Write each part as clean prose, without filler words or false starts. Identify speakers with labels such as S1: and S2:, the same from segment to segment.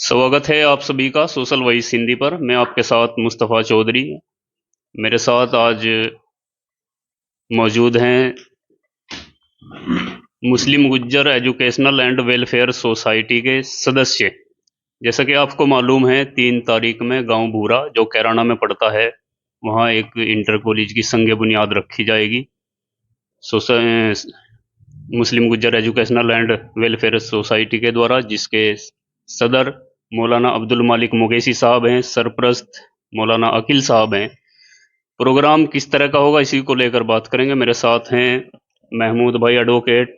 S1: स्वागत है आप सभी का सोशल वॉइस हिंदी पर। मैं आपके साथ मुस्तफ़ा चौधरी। मेरे साथ आज मौजूद हैं Muslim Gujjar educational and welfare society के सदस्य। जैसा कि आपको मालूम है, 3 तारीख में गांव भूरा जो कैराना में पड़ता है, वहां एक इंटर कॉलेज की संग बुनियाद रखी जाएगी। Muslim Gujjar educational and welfare society के द्वारा, जिसके सदर मौलाना अब्दुल मालिक मुगैसी साहब हैं, सरप्रस्त मौलाना अकील साहब हैं। प्रोग्राम किस तरह का होगा, इसी को लेकर बात करेंगे। मेरे साथ हैं महमूद भाई एडवोकेट,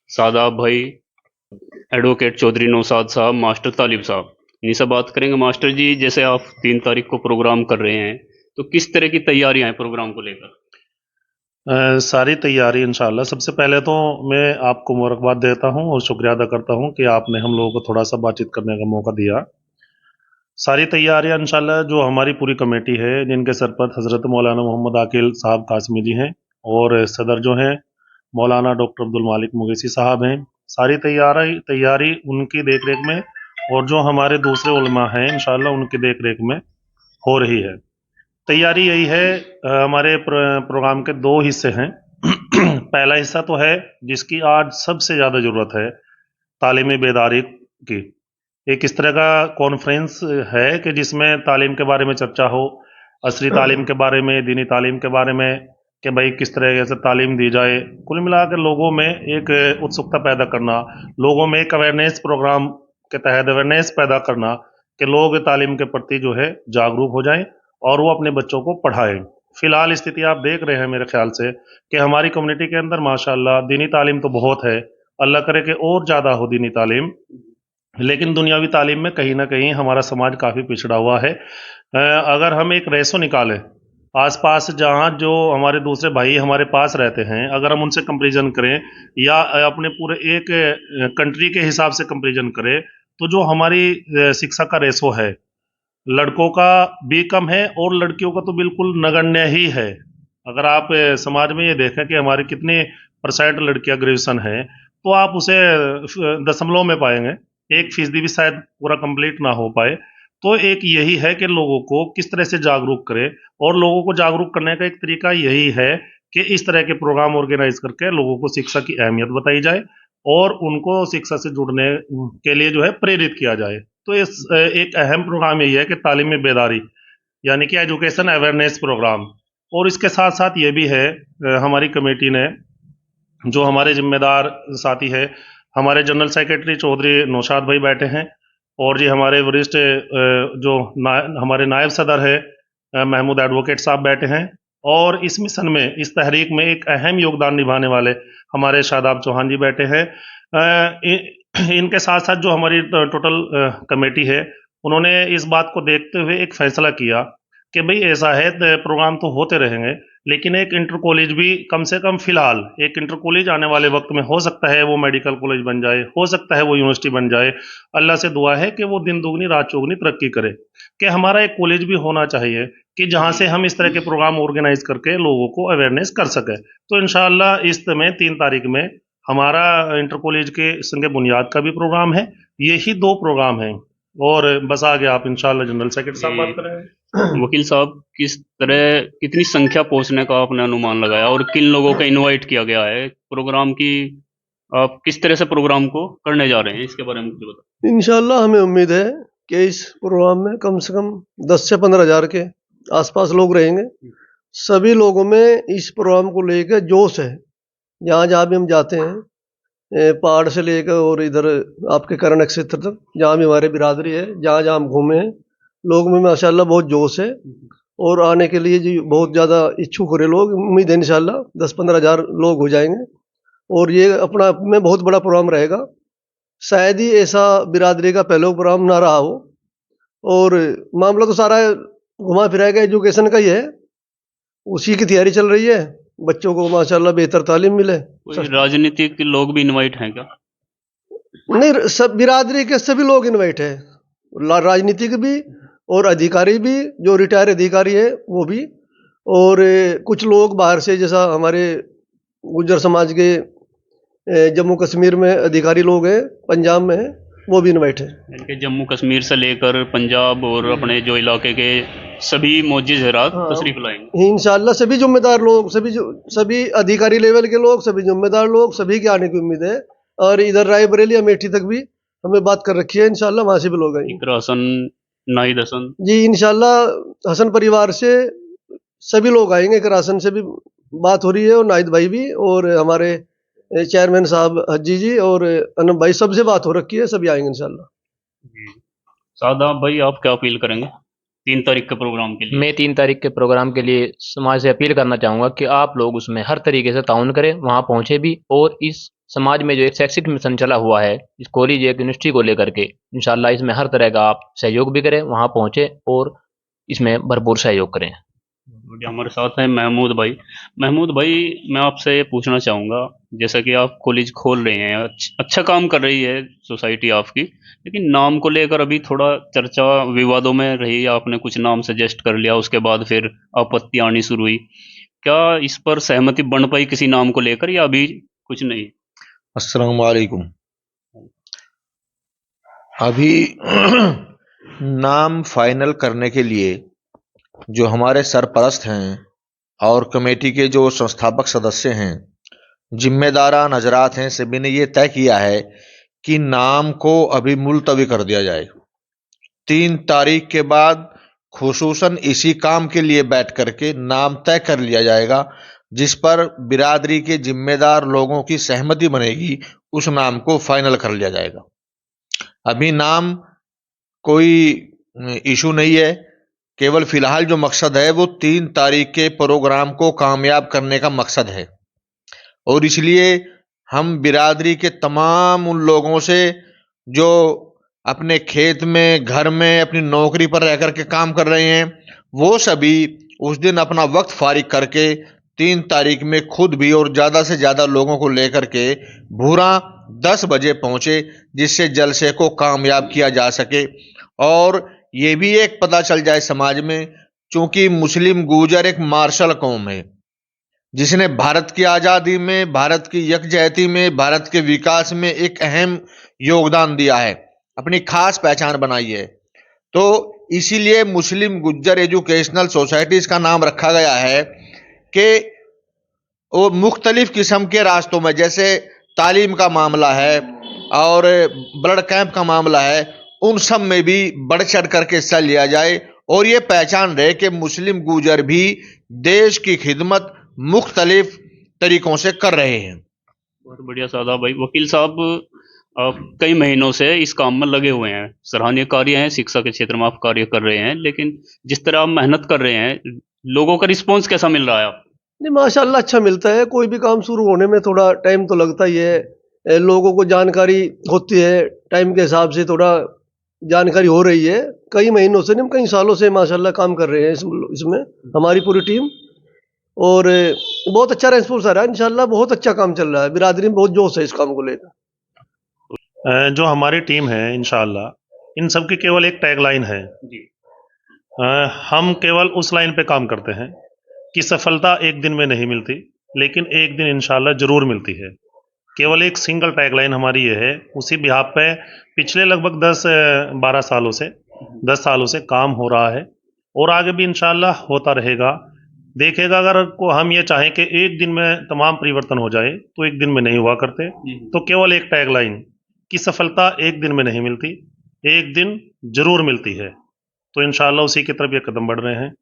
S1: सादाब भाई एडवोकेट, चौधरी नौसाद साहब, मास्टर तालिब साहब। इनसे बात करेंगे। मास्टर जी, जैसे आप 3 तारीख को प्रोग्राम कर रहे हैं, तो किस तरह की तैयारियां हैं प्रोग्राम को लेकर?
S2: सारी तैयारी इंशाल्लाह। सबसे पहले तो मैं आपको मुबारकबाद देता हूं और शुक्रिया अदा करता हूं कि आपने हम लोगों को थोड़ा सा बातचीत करने का मौका दिया। सारी तैयारियां इंशाल्लाह जो हमारी पूरी कमेटी है, जिनके सरपरस्त हज़रत मौलाना मोहम्मद आकिल साहब कासमी जी हैं और सदर जो हैं मौलाना डॉक्टर अब्दुल मालिक मुगैसी साहब हैं, सारी तैयारी तैयारी उनकी देख रेख में और जो हमारे दूसरे उलमा हैं इंशाल्लाह उनकी देख रेख में हो रही है। तैयारी यही है। हमारे प्रोग्राम के 2 हिस्से हैं। पहला हिस्सा तो है जिसकी आज सबसे ज़्यादा ज़रूरत है, तालीमी बेदारी की। एक इस तरह का कॉन्फ्रेंस है कि जिसमें तालीम के बारे में चर्चा हो, असली तालीम के बारे में, दीनी तालीम के बारे में, कि भाई किस तरह से तालीम दी जाए। कुल मिलाकर लोगों में एक उत्सुकता पैदा करना, लोगों में एक अवेयरनेस प्रोग्राम के तहत अवेयरनेस पैदा करना कि लोग तालीम के प्रति जो है जागरूक हो जाएं और वो अपने बच्चों को पढ़ाएं। फिलहाल स्थिति आप देख रहे हैं मेरे ख्याल से कि हमारी कम्युनिटी के अंदर माशाल्लाह दीनी तालीम तो बहुत है, अल्लाह करे कि और ज़्यादा हो दीनी तालीम, लेकिन दुनियावी तालीम में कहीं ना कहीं हमारा समाज काफ़ी पिछड़ा हुआ है। अगर हम एक रेशो निकालें, आसपास जहाँ जो हमारे दूसरे भाई हमारे पास रहते हैं, अगर हम उनसे कंपैरिजन करें या अपने पूरे एक कंट्री के हिसाब से कंपैरिजन करें, तो जो हमारी शिक्षा का रेशो है, लड़कों का भी कम है और लड़कियों का तो बिल्कुल नगण्य ही है। अगर आप समाज में ये देखें कि हमारी कितनी परसेंट लड़कियां ग्रेजुएशन है, तो आप उसे दशमलव में पाएंगे, 1% भी शायद पूरा कंप्लीट ना हो पाए। तो एक यही है कि लोगों को किस तरह से जागरूक करें, और लोगों को जागरूक करने का एक तरीका यही है कि इस तरह के प्रोग्राम ऑर्गेनाइज करके लोगों को शिक्षा की अहमियत बताई जाए और उनको शिक्षा से जुड़ने के लिए जो है प्रेरित किया जाए। तो इस एक अहम प्रोग्राम यही है कि तालीमी बेदारी, यानी कि एजुकेशन अवेयरनेस प्रोग्राम। और इसके साथ साथ ये भी है, हमारी कमेटी ने जो हमारे जिम्मेदार साथी है, हमारे जनरल सेक्रेटरी चौधरी नौशाद भाई बैठे हैं और जी हमारे वरिष्ठ जो हमारे नायब सदर है महमूद एडवोकेट साहब बैठे हैं। और इस मिशन में, इस तहरीक में एक अहम योगदान निभाने वाले हमारे शादाब चौहान जी बैठे हैं। इनके साथ साथ जो हमारी टोटल कमेटी है, उन्होंने इस बात को देखते हुए एक फैसला किया कि भाई ऐसा है, प्रोग्राम तो होते रहेंगे, लेकिन एक इंटर कॉलेज भी कम से कम फिलहाल, एक इंटर कॉलेज आने वाले वक्त में हो सकता है वो मेडिकल कॉलेज बन जाए, हो सकता है वो यूनिवर्सिटी बन जाए। अल्लाह से दुआ है कि वो दिन दुगनी रात चौगनी तरक्की करे, कि हमारा एक कॉलेज भी होना चाहिए कि जहाँ से हम इस तरह के प्रोग्राम ऑर्गेनाइज करके लोगों को अवेयरनेस कर सके। तो इंशाल्लाह इस में 3 तारीख में हमारा इंटर कॉलेज के संग बुनियाद का भी प्रोग्राम है। यही 2 प्रोग्राम हैं और बस आगे आप इंशाल्लाह जनरल सेक्रेटरी साहब बात करेंगे।
S1: वकील साहब, किस तरह, कितनी संख्या पहुंचने का आपने अनुमान लगाया और किन लोगों को इनवाइट किया गया है प्रोग्राम की? आप किस तरह से प्रोग्राम को करने जा रहे हैं, इसके बारे में मुझे बताओ।
S3: इंशाल्लाह हमें उम्मीद है कि इस प्रोग्राम में कम से कम 10 से 15 हज़ार के आसपास लोग रहेंगे। सभी लोगों में इस प्रोग्राम को लेकर जोश है। जहाँ जहाँ भी हम जाते हैं, पहाड़ से लेकर और इधर आपके करण क्षेत्र तक, जहाँ भी हमारे बिरादरी है, जहाँ जहाँ हम घूमे हैं, लोगों में माशाल्लाह बहुत जोश है और आने के लिए जी बहुत ज़्यादा इच्छुक हो रहे लोग। उम्मीद है इंशाल्लाह 10-15 हज़ार लोग हो जाएंगे और ये अपना में बहुत बड़ा प्रोग्राम रहेगा। शायद ही ऐसा बिरादरी का पहले प्रोग्राम ना रहा हो। और मामला तो सारा घुमा फिरा के एजुकेशन का ही है, उसी की तैयारी चल रही है। बच्चों को माशाल्लाह बेहतर तालीम मिले।
S1: कोई राजनीतिक लोग भी इनवाइट हैं क्या?
S3: नहीं, सब बिरादरी के सभी लोग इनवाइट है, राजनीतिक भी और अधिकारी भी, जो रिटायर अधिकारी है वो भी, और कुछ लोग बाहर से, जैसा हमारे गुज्जर समाज के जम्मू कश्मीर में अधिकारी लोग हैं, पंजाब में हैं, वो भी इनवाइट है।
S1: इनके जम्मू कश्मीर से लेकर पंजाब और अपने जो इलाके के सभी मौजी ज़रात
S3: हाँ
S1: तशरीफ़ लाएंगे।
S3: इंशाल्लाह सभी जिम्मेदार लोग, सभी अधिकारी लेवल के लोग, सभी जिम्मेदार लोग, सभी के आने की उम्मीद है। और इधर रायबरेली अमेठी तक भी हमें बात कर रखी है, इंशाल्लाह वहां से भी लोग आएंगे।
S1: इकरा हसन, नाहिद हसन,
S3: जी इंशाल्लाह हसन परिवार से सभी लोग आएंगे। राशन से भी बात हो रही है और नाहिद भाई भी, और हमारे चेयरमैन साहब हज्जी जी और अनब भाई, सबसे बात हो रखी है, सभी आएंगे इंशाल्लाह।
S1: जी। सादाब भाई, आप क्या अपील करेंगे 3 तारीख के प्रोग्राम के लिए?
S4: मैं 3 तारीख के प्रोग्राम के लिए समाज से अपील करना चाहूँगा कि आप लोग उसमें हर तरीके से ताउन करें, वहाँ पहुँचे भी, और इस समाज में जो एक शैक्षिक मिशन चला हुआ है इस कॉलेज एक यूनिवर्सिटी को लेकर के, इंशाल्लाह इसमें हर तरह का आप सहयोग भी करें, वहाँ पहुँचे और इसमें भरपूर सहयोग करें।
S1: बढ़िया। हमारे साथ हैं महमूद भाई। महमूद भाई, मैं आपसे ये पूछना चाहूँगा, जैसा कि आप कॉलेज खोल रहे हैं, अच्छा काम कर रही है सोसाइटी आपकी, लेकिन नाम को लेकर अभी थोड़ा चर्चा विवादों में रही। आपने कुछ नाम सजेस्ट कर लिया, उसके बाद फिर आपत्ति आनी शुरू हुई। क्या इस पर सहमति बन पाई किसी नाम को लेकर, या अभी कुछ नहीं?
S5: अस्सलाम वालेकुम। अभी नाम फाइनल करने के लिए जो हमारे सरपरस्त हैं और कमेटी के जो संस्थापक सदस्य हैं, जिम्मेदारान हजरात हैं, सभी ने ये तय किया है कि नाम को अभी मुलतवी कर दिया जाए। 3 तारीख के बाद खुसूसन इसी काम के लिए बैठ करके नाम तय कर लिया जाएगा, जिस पर बिरादरी के जिम्मेदार लोगों की सहमति बनेगी, उस नाम को फाइनल कर लिया जाएगा। अभी नाम कोई इशू नहीं है, केवल फिलहाल जो मकसद है वो 3 तारीख के प्रोग्राम को कामयाब करने का मकसद है। और इसलिए हम बिरादरी के तमाम उन लोगों से जो अपने खेत में, घर में, अपनी नौकरी पर रह करके काम कर रहे हैं, वो सभी उस दिन अपना वक्त फारिग करके 3 तारीख में खुद भी और ज़्यादा से ज़्यादा लोगों को लेकर के भूरा 10 बजे पहुँचे, जिससे जलसे को कामयाब किया जा सके। और ये भी एक पता चल जाए समाज में, चूंकि मुस्लिम गुर्जर एक मार्शल कौम है जिसने भारत की आज़ादी में, भारत की यकजहती में, भारत के विकास में एक अहम योगदान दिया है, अपनी खास पहचान बनाई है। तो इसीलिए मुस्लिम गुज्जर एजुकेशनल सोसाइटीज़ का नाम रखा गया है कि वो मुख्तलिफ किस्म के रास्तों में, जैसे तालीम का मामला है और ब्लड कैंप का मामला है, उन सब में भी बढ़ चढ़ करके हिस्सा लिया जाए और ये पहचान रहे कि मुस्लिम गुर्जर भी देश की खिदमत मुख्तलिफ तरीकों से कर रहे हैं।
S1: बहुत बढ़िया सादा भाई। वकील साहब, आप कई महीनों से इस काम में लगे हुए हैं, सराहनीय कार्य है, शिक्षा के क्षेत्र में आप कार्य कर रहे हैं, लेकिन जिस तरह आप मेहनत कर रहे हैं, लोगों का रिस्पॉन्स कैसा मिल रहा है आप?
S3: नहीं माशाल्लाह अच्छा मिलता है। कोई भी काम शुरू होने में थोड़ा टाइम तो लगता ही है। लोगों को जानकारी होती है, टाइम के हिसाब से थोड़ा जानकारी हो रही है। कई महीनों से नहीं, कई सालों से माशाल्लाह काम कर रहे हैं इसमें हमारी पूरी टीम, और बहुत अच्छा रेस्पॉन्स आ रहा है। इंशाल्लाह बहुत अच्छा काम चल रहा है, बिरादरी में बहुत जोश है इस काम को लेकर।
S2: जो हमारी टीम है इंशाल्लाह, इन सब की केवल एक टैगलाइन है, हम केवल उस लाइन पे काम करते हैं कि सफलता एक दिन में नहीं मिलती, लेकिन एक दिन इंशाल्लाह जरूर मिलती है। केवल एक सिंगल टैगलाइन हमारी ये है। उसी बिहाफ पे पिछले लगभग 10-12 सालों से 10 सालों से काम हो रहा है और आगे भी इंशाल्लाह होता रहेगा। देखेगा, अगर को हम ये चाहें कि एक दिन में तमाम परिवर्तन हो जाए तो एक दिन में नहीं हुआ करते। तो केवल एक टैगलाइन कि सफलता एक दिन में नहीं मिलती, एक दिन जरूर मिलती है। तो इंशाल्लाह उसी की तरफ ये कदम बढ़ रहे हैं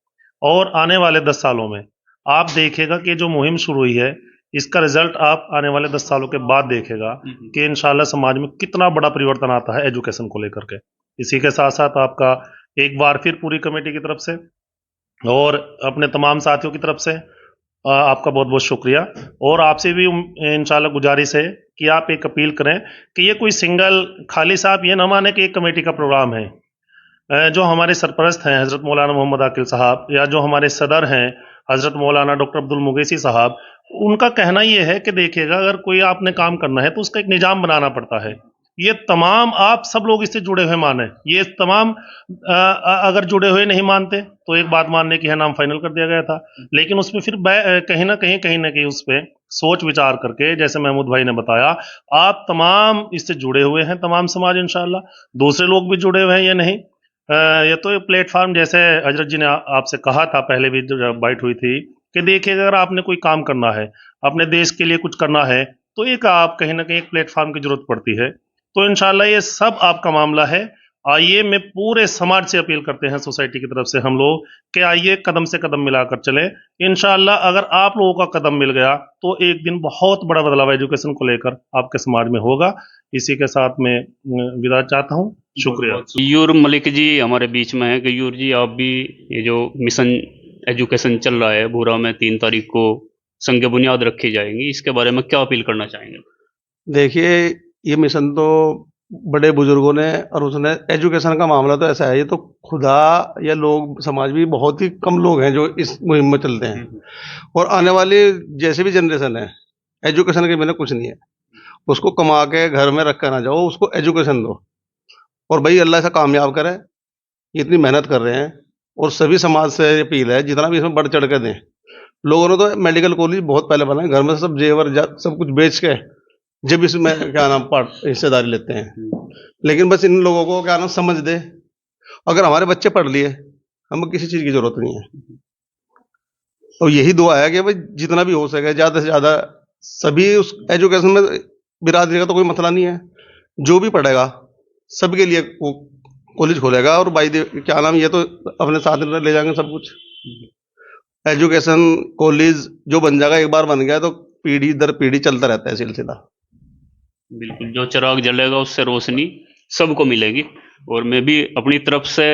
S2: और आने वाले 10 सालों में आप देखेगा कि जो मुहिम शुरू हुई है, इसका रिजल्ट आप आने वाले 10 सालों के बाद देखेगा कि इंशाल्लाह समाज में कितना बड़ा परिवर्तन आता है एजुकेशन को लेकर के। इसी के साथ साथ आपका एक बार फिर पूरी कमेटी की तरफ से और अपने तमाम साथियों की तरफ से आपका बहुत बहुत शुक्रिया। और आपसे भी इंशाल्लाह गुजारिश है कि आप एक अपील करें कि ये कोई सिंगल, खाली साहब ये ना माने कि एक कमेटी का प्रोग्राम है। जो हमारे सरपरस्त हैं हज़रत मौलाना मोहम्मद आकिल साहब, या जो हमारे सदर हैं हज़रत मौलाना डॉक्टर अब्दुल मुगैसी साहब, उनका कहना ये है कि देखिएगा, अगर कोई आपने काम करना है तो उसका एक निज़ाम बनाना पड़ता है। ये तमाम आप सब लोग इससे जुड़े हुए माने, ये तमाम अगर जुड़े हुए नहीं मानते तो एक बात मानने की है, नाम फाइनल कर दिया गया था। लेकिन उसमें फिर कहीं ना कहीं उस पर सोच विचार करके, जैसे महमूद भाई ने बताया, आप तमाम इससे जुड़े हुए हैं, तमाम समाज इंशाल्लाह, दूसरे लोग भी जुड़े हुए हैं ये नहीं। ये तो एक प्लेटफॉर्म, जैसे हजरत जी ने आपसे कहा था पहले भी जब बाइट हुई थी, कि देखिए अगर आपने कोई काम करना है, अपने देश के लिए कुछ करना है, तो एक आप कहीं ना कहीं एक प्लेटफॉर्म की जरूरत पड़ती है। तो इंशाल्लाह ये सब आपका मामला है। आइए, मैं पूरे समाज से अपील करते हैं, सोसाइटी की तरफ से हम लोग, कि आइए कदम से कदम मिलाकर चले। इंशाल्लाह अगर आप लोगों का कदम मिल गया तो एक दिन बहुत बड़ा बदलाव एजुकेशन को लेकर आपके समाज में होगा। इसी के साथ मैं विदा चाहता हूँ। शुक्रिया।
S1: गयूर मलिक जी हमारे बीच में है। गयूर जी, आप भी ये जो मिशन एजुकेशन चल रहा है भूरा में 3 तारीख को संग बुनियाद रखी जाएंगी, इसके बारे में क्या अपील करना चाहेंगे?
S6: देखिए, ये मिशन तो बड़े बुजुर्गों ने, और उसने एजुकेशन का मामला तो ऐसा है, ये तो खुदा या लोग समाज भी बहुत ही कम लोग हैं जो इस मुहिम में चलते हैं। और आने वाली जैसे भी जनरेशन है, एजुकेशन के बिना कुछ नहीं है। उसको कमा के घर में रख कर ना जाओ, उसको एजुकेशन दो, और भाई अल्लाह ऐसा कामयाब करे। ये इतनी मेहनत कर रहे हैं, और सभी समाज से अपील है जितना भी इसमें बढ़ चढ़ के दें। लोगों ने तो मेडिकल कॉलेज बहुत पहले बनाए, घर में सब जेवर सब कुछ बेच के जब इसमें क्या नाम हिस्सेदारी लेते हैं। लेकिन बस इन लोगों को क्या नाम समझ दे, अगर हमारे बच्चे पढ़ लिए, हमें किसी चीज़ की जरूरत नहीं है। और यही दुआ है कि भाई जितना भी हो सके ज़्यादा से ज़्यादा सभी उस एजुकेशन में, बिरादरी का तो कोई मसला नहीं है, जो भी पढ़ेगा सबके लिए वो कॉलेज खोलेगा। और भाई क्या नाम, ये तो अपने साथ में ले जाएंगे सब कुछ। एजुकेशन कॉलेज जो बन जाएगा, एक बार बन गया तो पीढ़ी दर पीढ़ी चलता रहता है सिलसिला।
S1: बिल्कुल, जो चिराग जलेगा उससे रोशनी सबको मिलेगी। और मैं भी अपनी तरफ से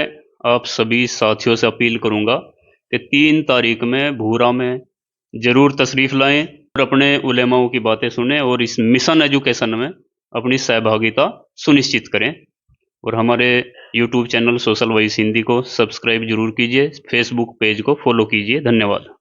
S1: आप सभी साथियों से अपील करूंगा कि 3 तारीख में भूरा में जरूर तशरीफ लाएं और अपने उलेमाओं की बातें सुनें और इस मिशन एजुकेशन में अपनी सहभागिता सुनिश्चित करें। और हमारे YouTube channel social voice Hindi को सब्सक्राइब जरूर कीजिए, फेसबुक पेज को फॉलो कीजिए। धन्यवाद।